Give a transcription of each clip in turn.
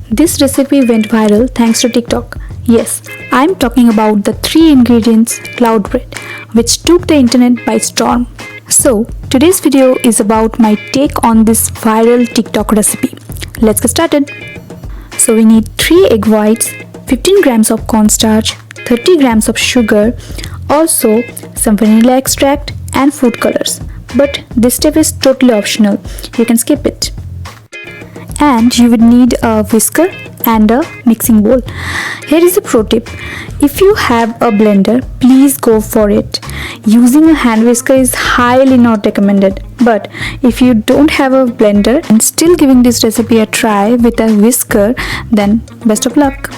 This recipe went viral thanks to TikTok. Yes, I'm talking about the 3 ingredients cloud bread, which took the internet by storm. So, today's video is about my take on this viral TikTok recipe. Let's get started. So, we need 3 egg whites, 15 grams of cornstarch, 30 grams of sugar, also some vanilla extract and food colors. But this step is totally optional, you can skip it. And you would need a whisker and a mixing bowl. Here is a pro tip: if you have a blender, please go for it. Using a hand whisker is highly not recommended, but if you don't have a blender and still giving this recipe a try with a whisker, then best of luck.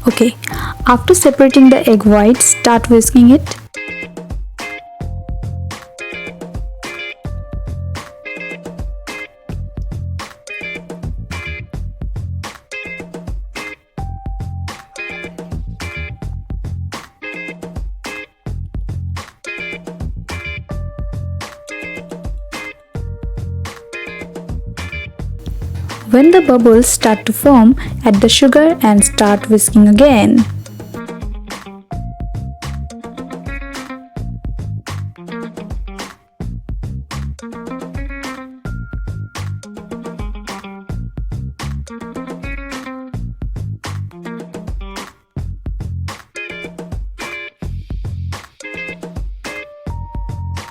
Okay, after separating the egg whites, start whisking it. When the bubbles start to form, add the sugar and start whisking again.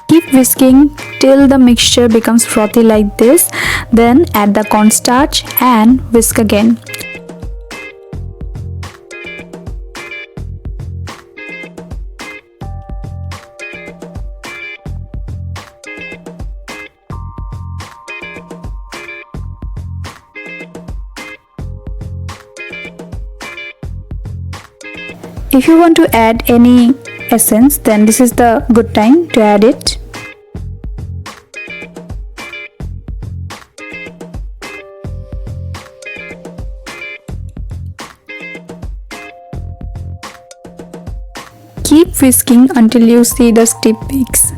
Keep whisking till the mixture becomes frothy like this, then add the cornstarch and whisk again. If you want to add any essence, then this is the good time to add it. Keep whisking until you see the stiff peaks.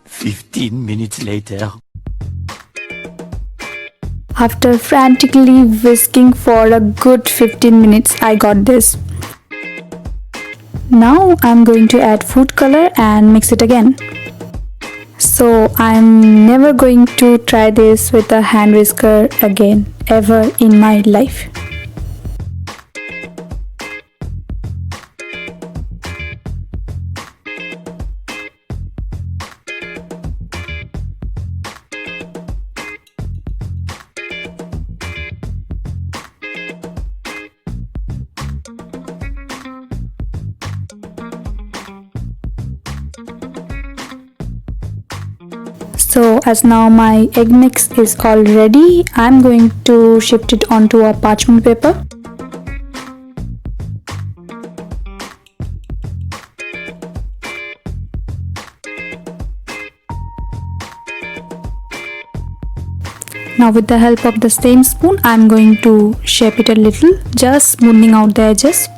"15 minutes later." After frantically whisking for a good 15 minutes, I got this. Now I'm going to add food color and mix it again. So I'm never going to try this with a hand whisker again, ever in my life. So as now my egg mix is all ready, I'm going to shift it onto a parchment paper. Now with the help of the same spoon, I'm going to shape it a little, just smoothing out the edges.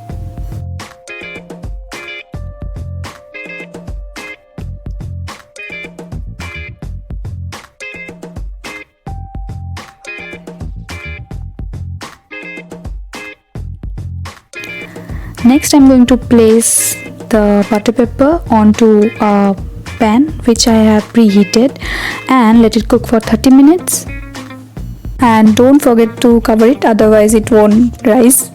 Next, I'm going to place the butter paper onto a pan which I have preheated and let it cook for 30 minutes. And don't forget to cover it, otherwise it won't rise.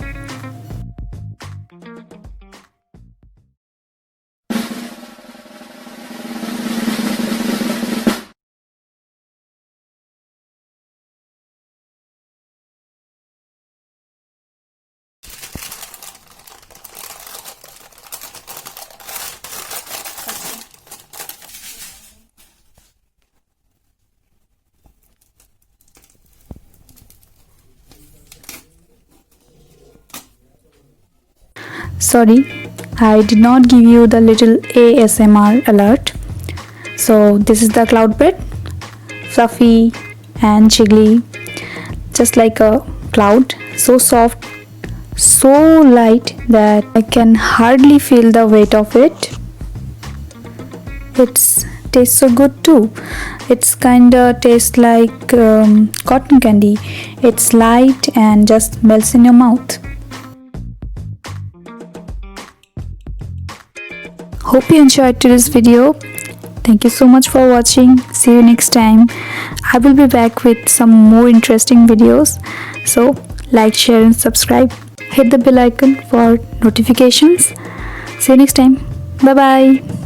Sorry, I did not give you the little ASMR alert. So this is the cloud bread. fluffy and jiggly, just like a cloud, so soft, so light that I can hardly feel the weight of it. It tastes so good too. It's kinda tastes like cotton candy. It's light and just melts in your mouth. Hope you enjoyed today's video. Thank you so much for watching. See you next time. I will be back with some more interesting videos. So like, share and subscribe. Hit the bell icon for notifications. See you next time. Bye bye.